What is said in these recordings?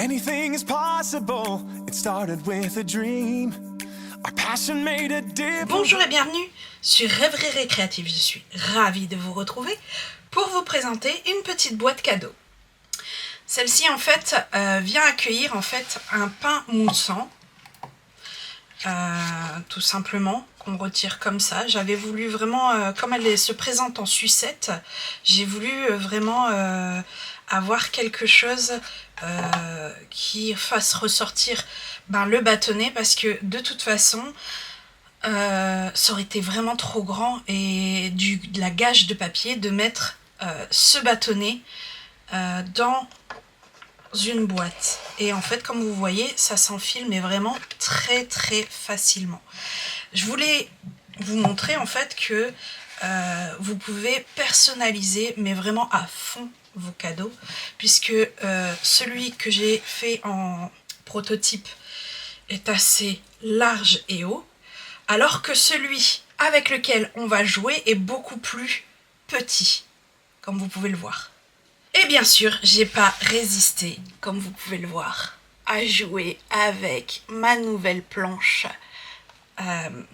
Anything is possible. It started with a dream. Our passion made a difference. Bonjour et bienvenue sur Rêverie Récréative. Je suis ravie de vous retrouver pour vous présenter une petite boîte cadeau. Celle-ci en fait vient accueillir en fait un pain moussant, tout simplement, qu'on retire comme ça. J'avais voulu vraiment, comme elle se présente en sucette, j'ai voulu vraiment avoir quelque chose qui fasse ressortir le bâtonnet, parce que de toute façon ça aurait été vraiment trop grand et de la gâche de papier de mettre ce bâtonnet dans une boîte. Et en fait, comme vous voyez, ça s'enfile mais vraiment très très facilement. Je voulais vous montrer en fait que vous pouvez personnaliser mais vraiment à fond vos cadeaux, puisque celui que j'ai fait en prototype est assez large et haut, alors que celui avec lequel on va jouer est beaucoup plus petit, comme vous pouvez le voir. Et bien sûr, j'ai pas résisté, comme vous pouvez le voir, à jouer avec ma nouvelle planche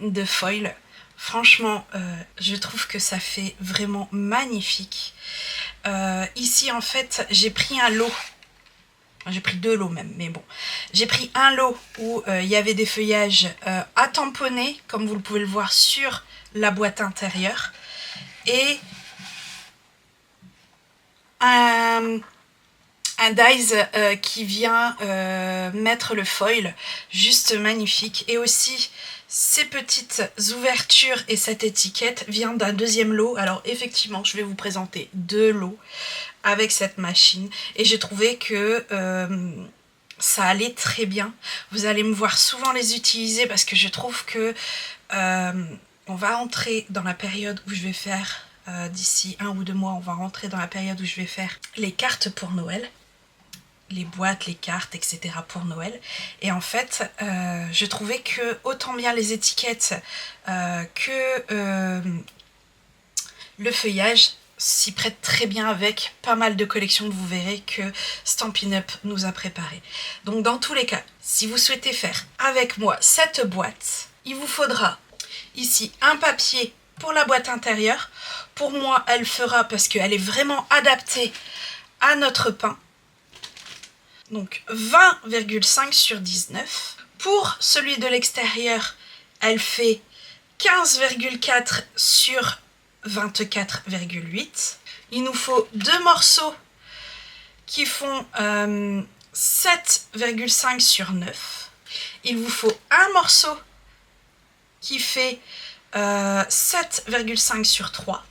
de foil. Franchement, je trouve que ça fait vraiment magnifique. Ici, en fait, j'ai pris un lot. J'ai pris 2 lots même, mais bon. J'ai pris un lot où il y avait des feuillages à tamponner, comme vous pouvez le voir sur la boîte intérieure. Et un dies qui vient mettre le foil, juste magnifique. Et aussi ces petites ouvertures et cette étiquette vient d'un deuxième lot. Alors effectivement, je vais vous présenter 2 lots avec cette machine, et j'ai trouvé que ça allait très bien. Vous allez me voir souvent les utiliser, parce que je trouve que on va entrer dans la période où je vais faire d'ici 1 ou 2 mois, on va rentrer dans la période où je vais faire les cartes pour Noël, les boîtes, les cartes, etc. pour Noël. Et en fait, je trouvais que autant bien les étiquettes que le feuillage s'y prête très bien avec pas mal de collections que vous verrez que Stampin' Up nous a préparé. Donc dans tous les cas, si vous souhaitez faire avec moi cette boîte, il vous faudra ici un papier pour la boîte intérieure. Pour moi, elle fera, parce qu'elle est vraiment adaptée à notre pain, donc 20,5 sur 19. Pour celui de l'extérieur, elle fait 15,4 sur 24,8. Il nous faut 2 morceaux qui font 7,5 sur 9. Il vous faut un morceau qui fait 7,5 sur 3.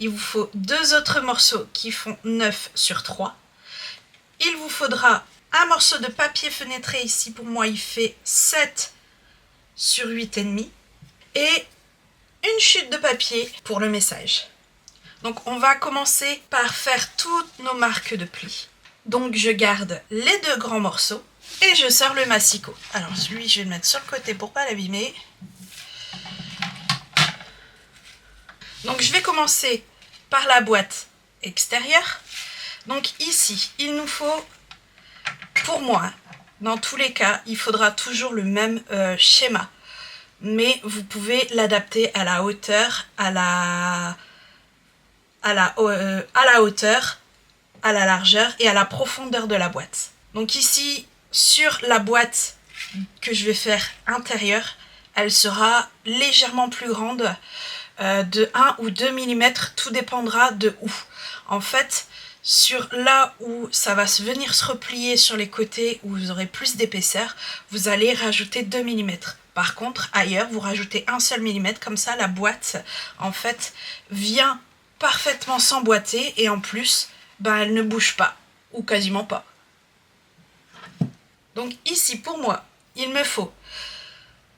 Il vous faut 2 autres morceaux qui font 9 sur 3. Il vous faudra un morceau de papier fenêtré. Ici pour moi il fait 7 sur 8,5. Et une chute de papier pour le message. Donc on va commencer par faire toutes nos marques de plis. Donc je garde les 2 grands morceaux et je sors le massicot. Alors celui je vais le mettre sur le côté pour pas l'abîmer. Donc je vais commencer par la boîte extérieure. Donc ici il nous faut, pour moi, dans tous les cas, il faudra toujours le même schéma. Mais vous pouvez l'adapter à la hauteur, à la hauteur, à la largeur et à la profondeur de la boîte. Donc ici, sur la boîte que je vais faire intérieure, elle sera légèrement plus grande, de 1 ou 2 mm, tout dépendra de où. En fait, sur là où ça va venir se replier sur les côtés, où vous aurez plus d'épaisseur, vous allez rajouter 2 mm. Par contre, ailleurs, vous rajoutez un seul millimètre, comme ça la boîte, en fait, vient parfaitement s'emboîter, et en plus, elle ne bouge pas, ou quasiment pas. Donc ici, pour moi, il me faut,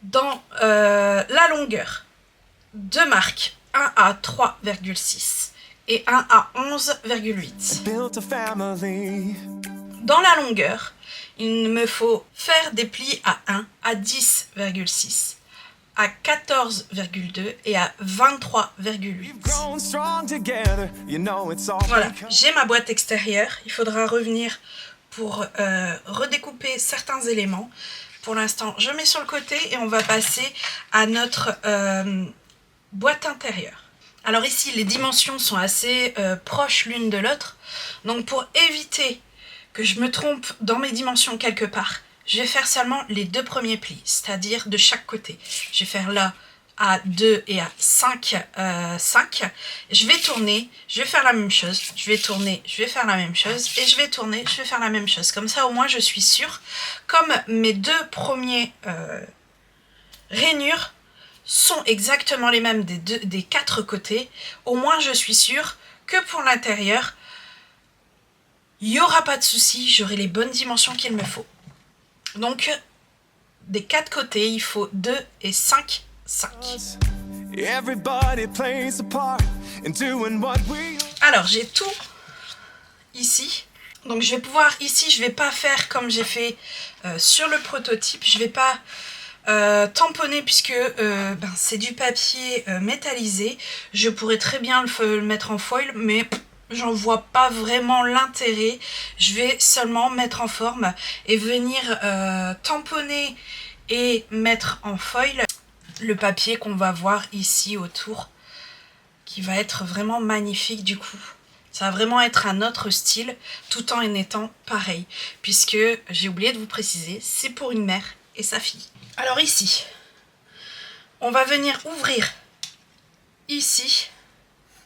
dans la longueur, 2 marques, un à 3,6 et un à 11,8. Dans la longueur, il me faut faire des plis à 1, à 10,6, à 14,2 et à 23,8. Voilà, j'ai ma boîte extérieure. Il faudra revenir pour redécouper certains éléments. Pour l'instant, je mets sur le côté et on va passer à notre boîte intérieure. Alors ici, les dimensions sont assez proches l'une de l'autre. Donc pour éviter que je me trompe dans mes dimensions quelque part, je vais faire seulement les 2 premiers plis, c'est-à-dire de chaque côté. Je vais faire là à 2 et à 5, 5. Je vais tourner, je vais faire la même chose, je vais tourner, je vais faire la même chose, et je vais tourner, je vais faire la même chose. Comme ça, au moins, je suis sûre, comme mes 2 premiers rainures sont exactement les mêmes des 4 côtés, au moins, je suis sûre que pour l'intérieur, il n'y aura pas de souci, j'aurai les bonnes dimensions qu'il me faut. Donc, des 4 côtés, il faut 2 et 5. 5. Alors j'ai tout ici, donc je vais pouvoir ici, je vais pas faire comme j'ai fait sur le prototype, je vais pas tamponner puisque c'est du papier métallisé. Je pourrais très bien le mettre en foil, mais j'en vois pas vraiment l'intérêt. Je vais seulement mettre en forme et venir tamponner et mettre en foil le papier qu'on va voir ici autour, qui va être vraiment magnifique du coup. Ça va vraiment être un autre style, tout en étant pareil, puisque j'ai oublié de vous préciser, c'est pour une mère et sa fille. Alors ici, on va venir ouvrir ici,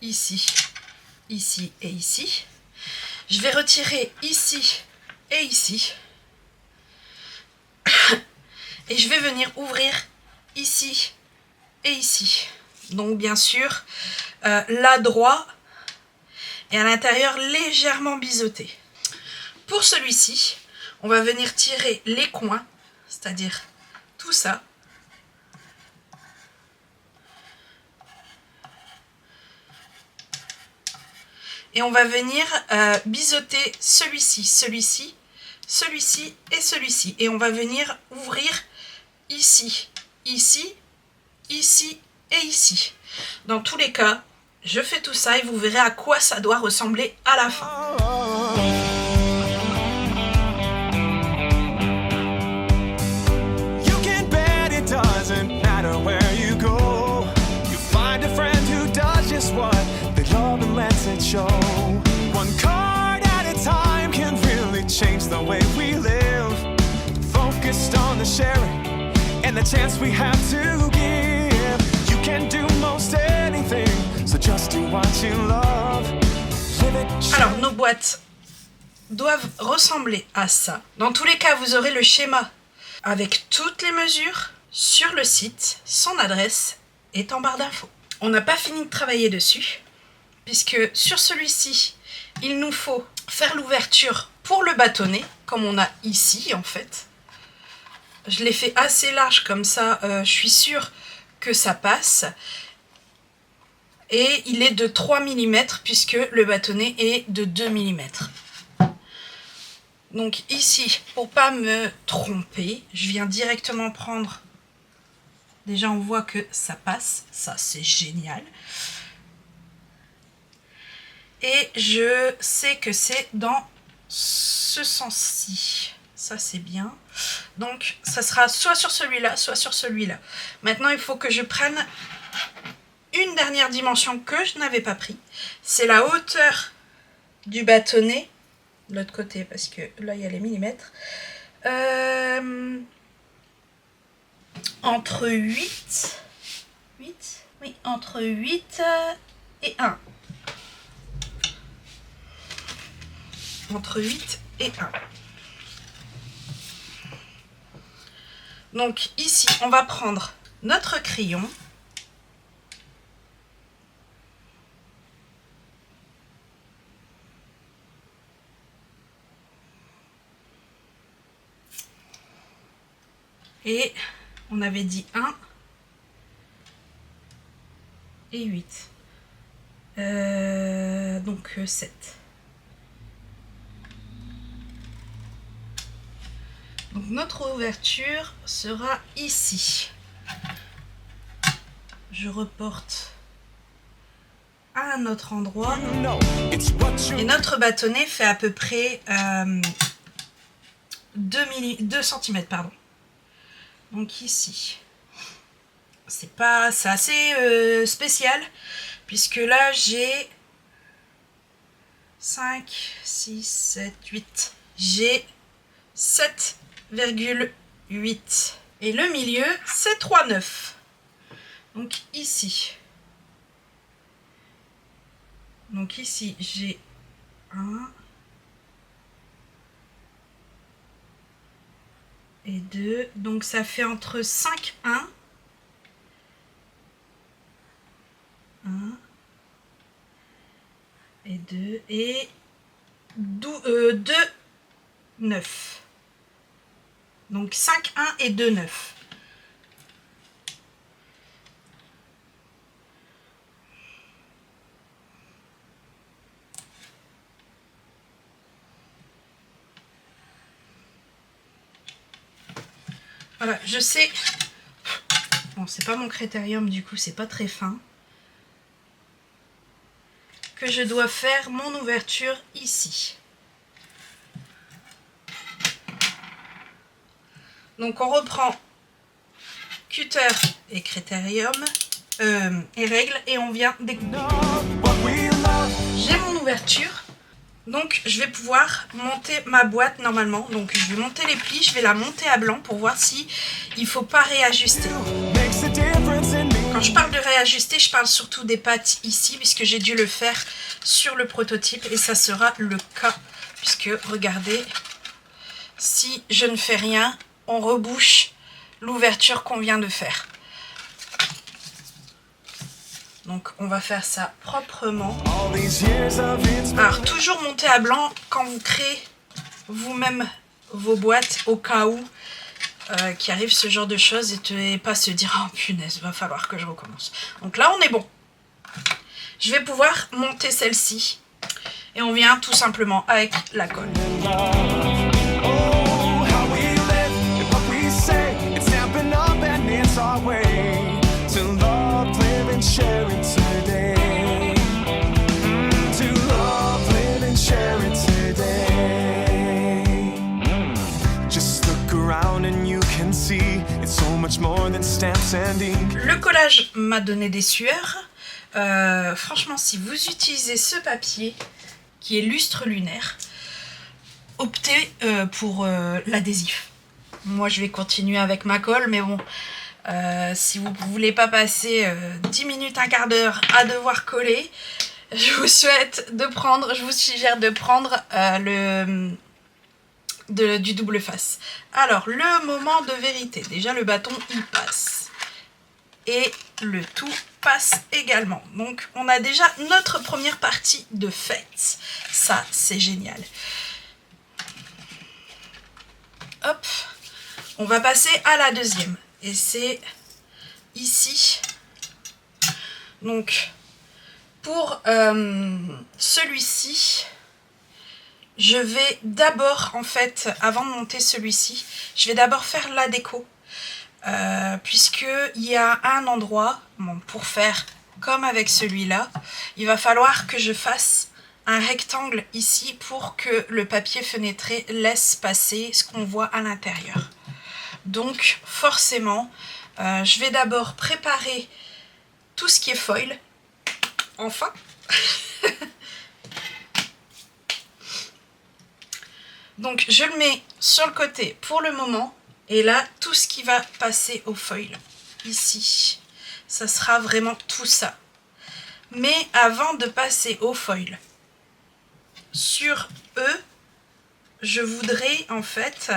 ici, ici et ici. Je vais retirer ici et ici. Et je vais venir ouvrir ici et ici. Donc bien sûr, là droit et à l'intérieur légèrement biseauté. Pour celui-ci, on va venir tirer les coins, c'est-à-dire tout ça. Et on va venir biseauter celui-ci, celui-ci, celui-ci et celui-ci. Et on va venir ouvrir ici, ici, ici et ici. Dans tous les cas, je fais tout ça et vous verrez à quoi ça doit ressembler à la fin. You can bet it doesn't matter where you go. You find a friend who does just what they love and lets it show. One card at a time can really change the way we live. Focused on the sharing and the chance we have to give. You can do most anything, so just do what you love. Live it. Alors, nos boîtes doivent ressembler à ça. Dans tous les cas, vous aurez le schéma avec toutes les mesures sur le site. Son adresse est en barre d'infos. On n'a pas fini de travailler dessus, puisque sur celui-ci, il nous faut faire l'ouverture pour le bâtonnet, comme on a ici en fait. Je l'ai fait assez large comme ça, je suis sûre que ça passe. Et il est de 3 mm puisque le bâtonnet est de 2 mm. Donc ici, pour pas me tromper, je viens directement prendre... Déjà on voit que ça passe, ça c'est génial. Et je sais que c'est dans ce sens-ci. Ça c'est bien. Donc ça sera soit sur celui-là, soit sur celui-là. Maintenant il faut que je prenne une dernière dimension que je n'avais pas pris. C'est la hauteur du bâtonnet. De l'autre côté parce que là il y a les millimètres. Entre 8. Oui, entre 8 et 1. Entre 8 et 1. Donc ici, on va prendre notre crayon. Et on avait dit 1 et 8. Donc 7. Donc notre ouverture sera ici. Je reporte à un autre endroit. Et notre bâtonnet fait à peu près 2 cm, pardon. Donc ici, c'est assez spécial, puisque là j'ai 5, 6, 7, 8. J'ai 7,8. Et le milieu, c'est 3,9. Donc ici. Donc ici, j'ai 1 et 2. Donc ça fait entre 5, 1. 1 et 2 et 2, 9. Donc 5, 1 et 2, 9. Voilà, je sais. Bon, c'est pas mon critérium, du coup, c'est pas très fin. Que je dois faire mon ouverture ici. Donc on reprend cutter et critérium et règle et on vient découper. J'ai mon ouverture, donc je vais pouvoir monter ma boîte normalement. Donc je vais monter les plis, je vais la monter à blanc pour voir si il faut pas réajuster. Quand je parle de réajuster, je parle surtout des pattes ici, puisque j'ai dû le faire sur le prototype et ça sera le cas, puisque regardez, si je ne fais rien, on rebouche l'ouverture qu'on vient de faire. Donc on va faire ça proprement. Alors toujours monter à blanc quand vous créez vous-même vos boîtes, au cas où qu'il arrive ce genre de choses et pas se dire oh punaise, va falloir que je recommence. Donc là on est bon. Je vais pouvoir monter celle-ci et on vient tout simplement avec la colle. Le collage m'a donné des sueurs. Franchement, si vous utilisez ce papier qui est lustre lunaire, optez pour l'adhésif. Moi, je vais continuer avec ma colle, mais bon, si vous ne voulez pas passer 10 minutes, un quart d'heure à devoir coller, je vous suggère de prendre du double face. Alors, le moment de vérité. Déjà, le bâton, il passe. Et le tout passe également. Donc, on a déjà notre première partie de faite. Ça, c'est génial. Hop. On va passer à la deuxième. Et c'est ici. Donc, pour celui-ci, je vais d'abord, en fait, avant de monter celui-ci, je vais d'abord faire la déco. Puisqu'il y a un endroit, bon, pour faire comme avec celui-là, il va falloir que je fasse un rectangle ici pour que le papier fenêtré laisse passer ce qu'on voit à l'intérieur. Donc forcément, je vais d'abord préparer tout ce qui est foil. Enfin donc je le mets sur le côté pour le moment. Et là, tout ce qui va passer au foil, ici, ça sera vraiment tout ça. Mais avant de passer au foil, sur eux, je voudrais en fait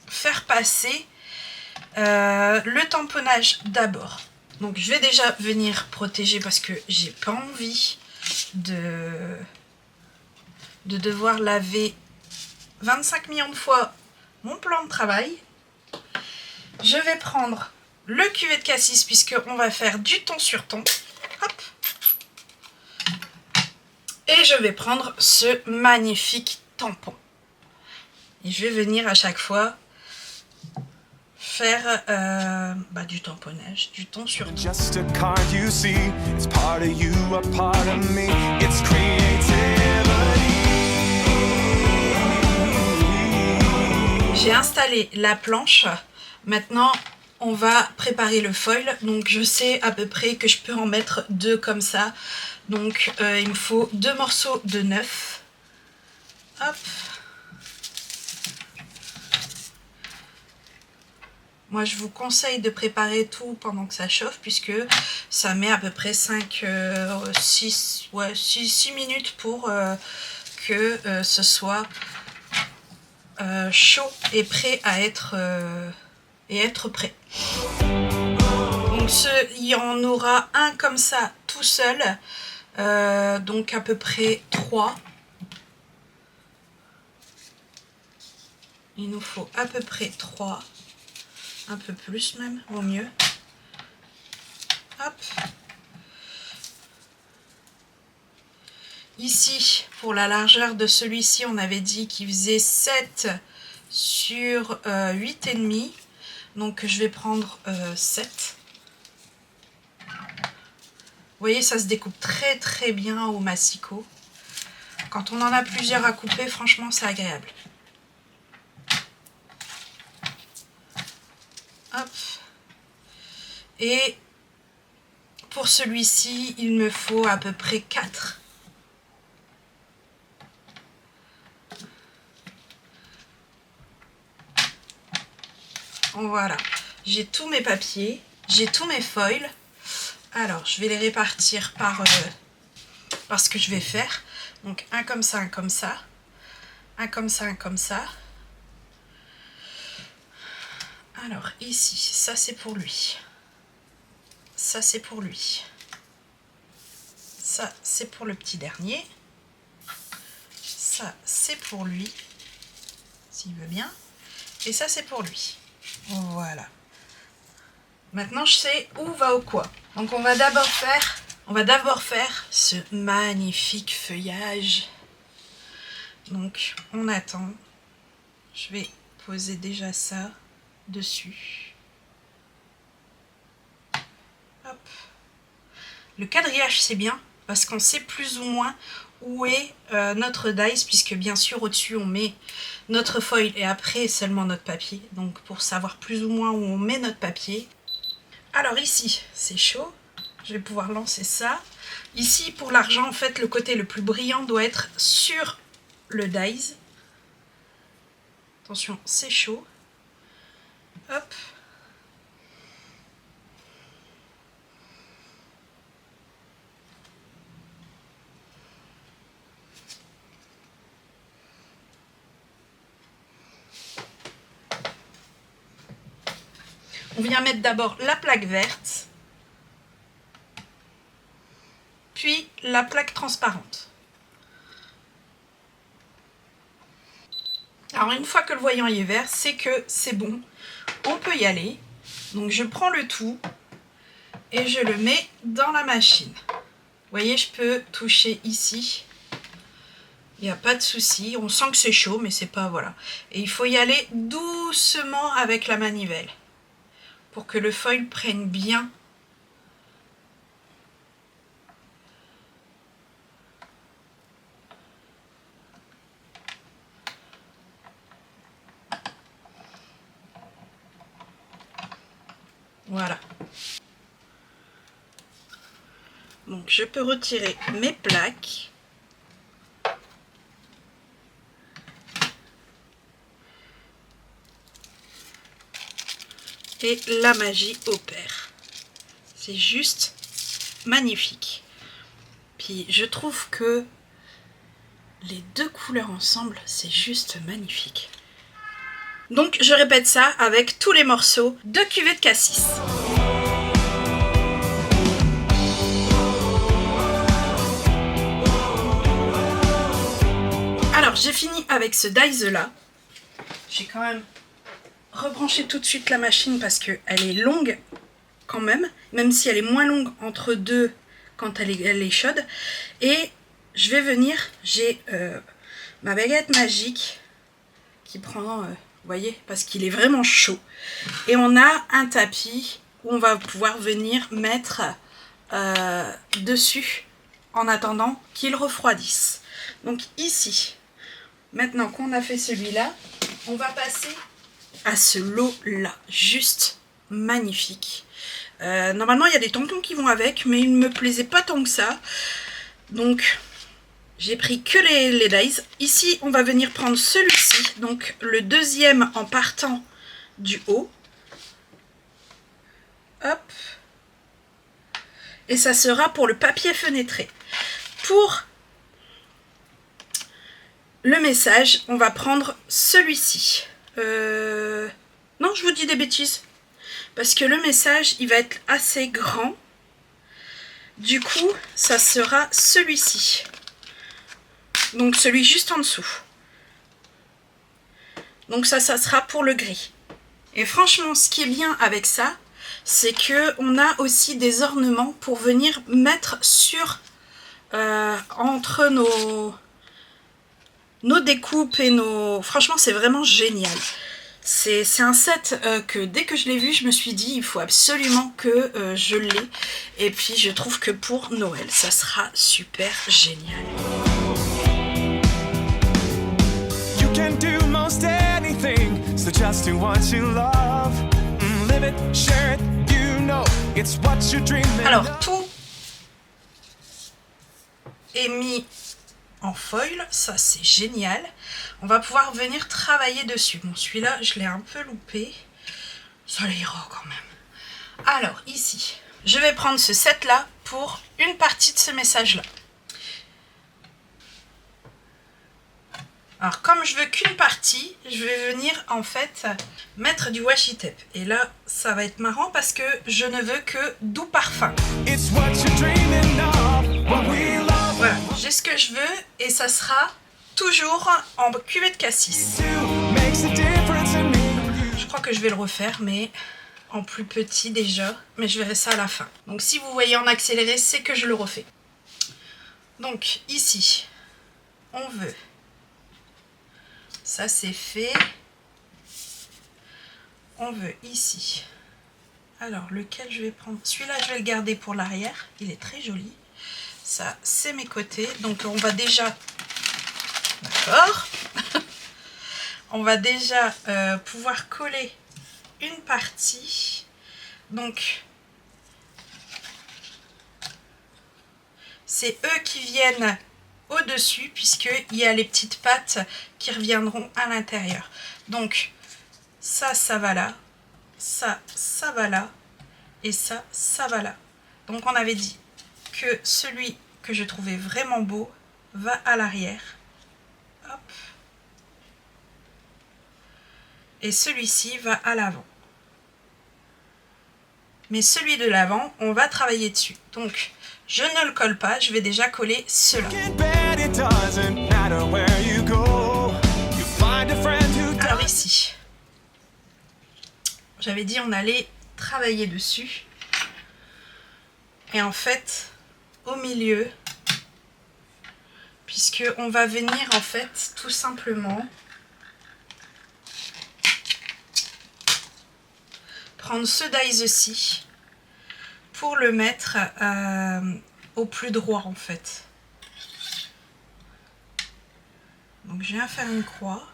faire passer le tamponnage d'abord. Donc je vais déjà venir protéger parce que j'ai pas envie de devoir laver 25 millions de fois mon plan de travail. Je vais prendre le cuvet de cassis puisqu'on va faire du ton sur ton. Hop. Et je vais prendre ce magnifique tampon. Et je vais venir à chaque fois faire du tamponnage, du ton sur ton. Just a card you see, it's part of you, a part of me, it's creativity. j'ai installé la planche. Maintenant, on va préparer le foil. Donc je sais à peu près que je peux en mettre 2 comme ça. Donc il me faut 2 morceaux de 9. Hop. Moi je vous conseille de préparer tout pendant que ça chauffe, puisque ça met à peu près 6 minutes pour que ce soit chaud et prêt à être prêt. Donc il y en aura un comme ça tout seul, donc à peu près 3. Il nous faut à peu près 3, un peu plus même, au mieux. Hop. Ici, pour la largeur de celui-ci, on avait dit qu'il faisait 7 sur 8,5. Donc je vais prendre 7. Vous voyez, ça se découpe très très bien au massicot. Quand on en a plusieurs à couper, franchement, c'est agréable. Hop. Et pour celui-ci, il me faut à peu près 4. Voilà, j'ai tous mes papiers, j'ai tous mes foils. Alors, je vais les répartir par ce que je vais faire. Donc, un comme ça, un comme ça. Un comme ça, un comme ça. Alors, ici, ça c'est pour lui. Ça c'est pour lui. Ça c'est pour le petit dernier. Ça c'est pour lui, s'il veut bien. Et ça c'est pour lui. Voilà. Maintenant je sais où va au quoi. Donc on va d'abord faire ce magnifique feuillage. Donc on attend. Je vais poser déjà ça dessus. Hop. Le quadrillage c'est bien parce qu'on sait plus ou moins où est notre dies, puisque bien sûr au-dessus on met notre foil et après seulement notre papier. Donc pour savoir plus ou moins où on met notre papier. Alors ici c'est chaud, je vais pouvoir lancer ça. Ici pour l'argent, en fait le côté le plus brillant doit être sur le dies. Attention, c'est chaud. Hop. On vient mettre d'abord la plaque verte, puis la plaque transparente. Alors une fois que le voyant est vert, c'est que c'est bon, on peut y aller. Donc je prends le tout et je le mets dans la machine. Vous voyez, je peux toucher ici. Il n'y a pas de souci, on sent que c'est chaud, mais c'est pas, voilà. Et il faut y aller doucement avec la manivelle pour que le foil prenne bien. Voilà. Donc je peux retirer mes plaques. Et la magie opère. C'est juste magnifique. Puis je trouve que les deux couleurs ensemble, c'est juste magnifique. Donc je répète ça avec tous les morceaux de cuvée de cassis. Alors j'ai fini avec ce dies là. J'ai quand même rebranché tout de suite la machine parce qu'elle est longue quand même si elle est moins longue entre deux quand elle est chaude. Et je vais venir, j'ai ma baguette magique qui prend, vous voyez, parce qu'il est vraiment chaud. Et on a un tapis où on va pouvoir venir mettre dessus en attendant qu'il refroidisse. Donc ici, maintenant qu'on a fait celui-là, on va passer à ce lot-là. Juste magnifique. Normalement, il y a des tampons qui vont avec, mais ils ne me plaisaient pas tant que ça. Donc, j'ai pris que les dies. Ici, on va venir prendre celui-ci. Donc, le deuxième en partant du haut. Hop. Et ça sera pour le papier fenêtré. Pour le message, on va prendre celui-ci. Non, je vous dis des bêtises. Parce que le message, il va être assez grand. Du coup, ça sera celui-ci. Donc, celui juste en dessous. Donc, ça sera pour le gris. Et franchement, ce qui est bien avec ça, c'est qu'on a aussi des ornements pour venir mettre sur... entre nos découpes et nos... Franchement, c'est vraiment génial. C'est un set que dès que je l'ai vu, je me suis dit, il faut absolument que je l'ai. Et puis, je trouve que pour Noël, ça sera super génial. You can do most anything, so just do what you love. Live it, share it, you know it's what you're dreaming. Alors, tout est mis en foil, ça c'est génial. On va pouvoir venir travailler dessus. Bon, celui-là, je l'ai un peu loupé. Ça ira quand même. Alors, ici, je vais prendre ce set-là pour une partie de ce message-là. Alors, comme je veux qu'une partie, je vais venir en fait mettre du washi tape. Et là, ça va être marrant parce que je ne veux que doux parfum. It's what you're dreaming of, what we love. Voilà, j'ai ce que je veux et ça sera toujours en cuvée de cassis. Makes a difference in me. Je crois que je vais le refaire, mais en plus petit déjà. Mais je verrai ça à la fin. Donc si vous voyez en accéléré, c'est que je le refais. Donc ici, on veut... Ça c'est fait. On veut ici. Alors lequel je vais prendre? Celui-là je vais le garder pour l'arrière. Il est très joli. Ça c'est mes côtés. Donc on va déjà... D'accord. On va déjà pouvoir coller une partie. Donc c'est eux qui viennent au-dessus puisqu'il y a les petites pattes qui reviendront à l'intérieur. Donc ça, ça va là. Ça, ça va là. Et ça, ça va là. Donc on avait dit que celui que je trouvais vraiment beau va à l'arrière. Hop. Et celui-ci va à l'avant. Mais celui de l'avant, on va travailler dessus. Donc, je ne le colle pas, je vais déjà coller cela. Alors ici, j'avais dit on allait travailler dessus. Et en fait, au milieu, puisque on va venir en fait tout simplement prendre ce dies-ci pour le mettre au plus droit en fait. Donc je viens faire une croix.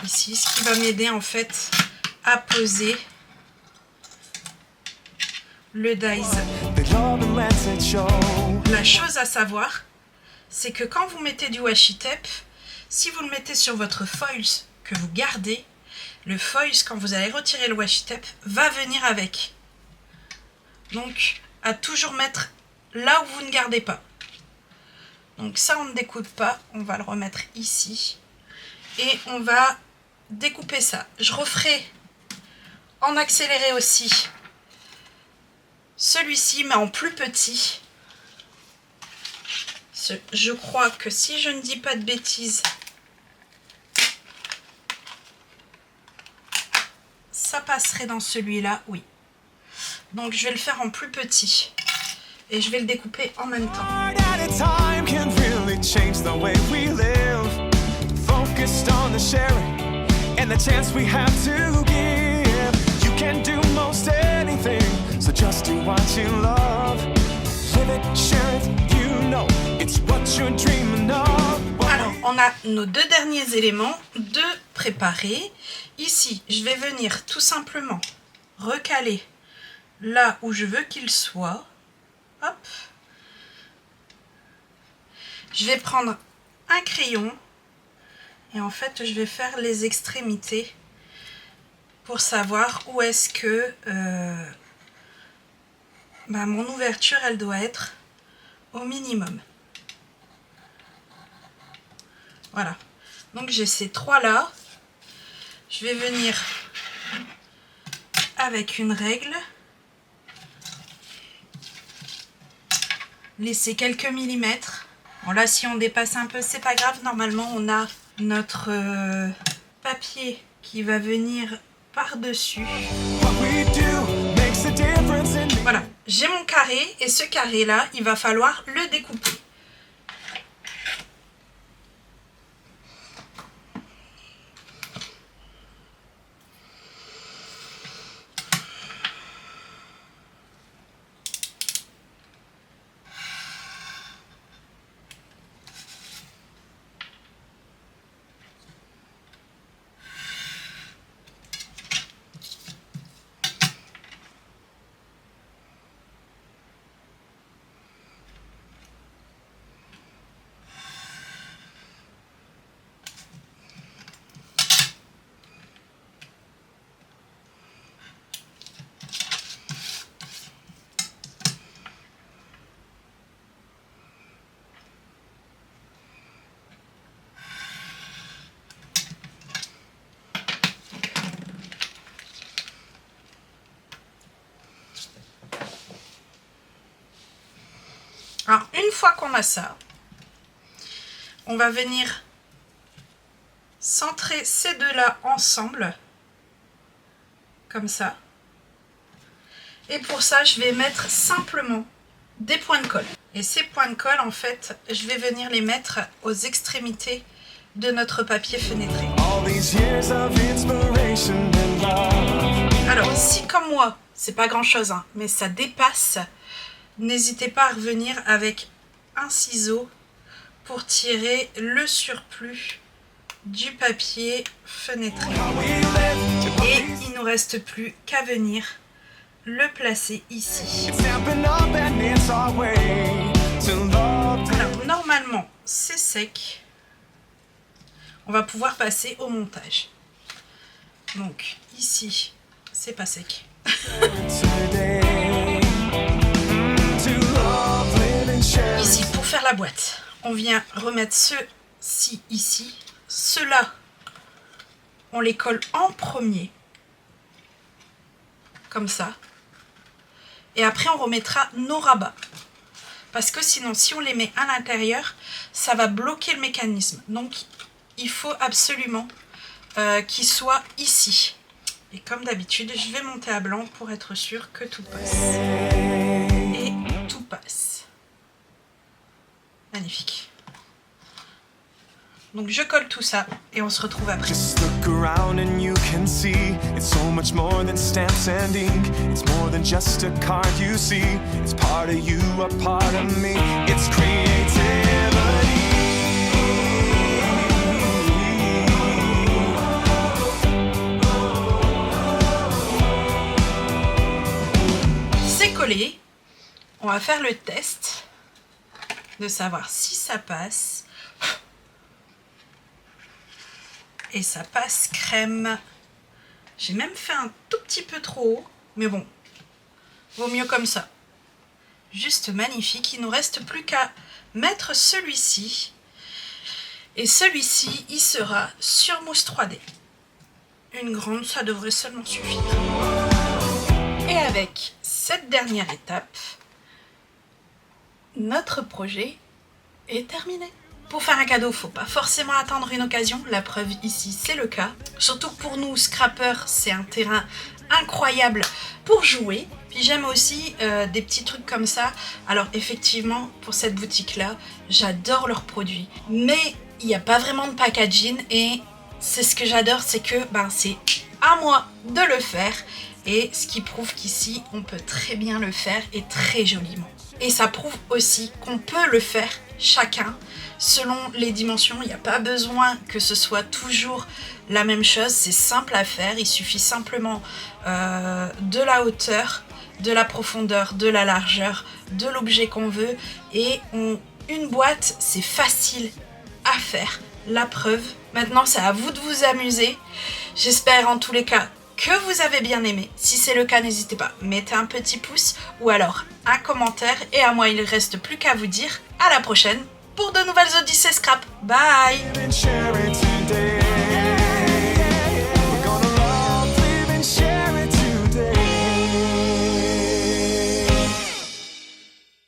Ici, ce qui va m'aider en fait à poser le dies. La chose à savoir, c'est que quand vous mettez du washi tape, si vous le mettez sur votre foils que vous gardez, le foils, quand vous allez retirer le washi tape, va venir avec. Donc, à toujours mettre là où vous ne gardez pas. Donc ça, on ne découpe pas, on va le remettre ici. Et on va découper ça. Je referai en accéléré aussi celui-ci, mais en plus petit. Je crois que si je ne dis pas de bêtises, ça passerait dans celui-là, oui. Donc je vais le faire en plus petit. et je vais le découper en même temps. Heart at a time can really change the way we live. Focused on the sharing and the chance we have to give. You can do most anything, so just do what you love. Live it, share it, you know it's what you're dreaming of. Alors, on a nos deux derniers éléments de préparer. Ici, je vais venir tout simplement recaler là où je veux qu'il soit. Hop. Je vais prendre un crayon et en fait, je vais faire les extrémités pour savoir où est-ce que mon ouverture, elle doit être au minimum. Voilà. Donc, j'ai ces trois là. Je vais venir avec une règle. Laisser quelques millimètres. Bon là, si on dépasse un peu, c'est pas grave. Normalement, on a notre papier qui va venir par-dessus. Voilà, j'ai mon carré et ce carré-là, il va falloir le découper. Alors, une fois qu'on a ça, on va venir centrer ces deux-là ensemble, comme ça. Et pour ça, je vais mettre simplement des points de colle. Et ces points de colle, en fait, je vais venir les mettre aux extrémités de notre papier fenêtré. Alors, si comme moi, c'est pas grand-chose, hein, mais ça dépasse, n'hésitez pas à revenir avec un ciseau pour tirer le surplus du papier fenêtré. Et il ne nous reste plus qu'à venir le placer ici. Alors normalement c'est sec. On va pouvoir passer au montage. Donc ici c'est pas sec. Ici, pour faire la boîte, on vient remettre ceux-ci ici. Ceux-là, on les colle en premier. Comme ça. Et après, on remettra nos rabats. Parce que sinon, si on les met à l'intérieur, ça va bloquer le mécanisme. Donc, il faut absolument qu'ils soient ici. Et comme d'habitude, je vais monter à blanc pour être sûr que tout passe. Et tout passe. Magnifique. Donc je colle tout ça et on se retrouve après. Just look around and you can see it's so much more than stamps and ink. It's more than just a card you see. It's part of you, a part of me. It's creativity. C'est collé. On va faire le test de savoir si ça passe. Et ça passe crème. J'ai même fait un tout petit peu trop haut, mais bon, vaut mieux comme ça. Juste magnifique. Il nous reste plus qu'à mettre celui-ci. Et celui-ci, il sera sur mousse 3D. Une grande, ça devrait seulement suffire. Et avec cette dernière étape, notre projet est terminé. Pour faire un cadeau, faut pas forcément attendre une occasion. La preuve ici, c'est le cas. Surtout pour nous, scrappers, c'est un terrain incroyable pour jouer. Puis j'aime aussi des petits trucs comme ça. Alors effectivement, pour cette boutique-là, j'adore leurs produits. Mais il n'y a pas vraiment de packaging et c'est ce que j'adore, c'est que c'est à moi de le faire. Et ce qui prouve qu'ici, on peut très bien le faire et très joliment. Et ça prouve aussi qu'on peut le faire chacun selon les dimensions. Il n'y a pas besoin que ce soit toujours la même chose. C'est simple à faire. Il suffit simplement de la hauteur, de la profondeur, de la largeur, de l'objet qu'on veut. Et une boîte, c'est facile à faire. La preuve. Maintenant, c'est à vous de vous amuser. J'espère en tous les cas que vous avez bien aimé. Si c'est le cas, n'hésitez pas, mettez un petit pouce ou alors un commentaire. Et à moi, il ne reste plus qu'à vous dire à la prochaine pour de nouvelles Odyssées Scrap. Bye! and share it today.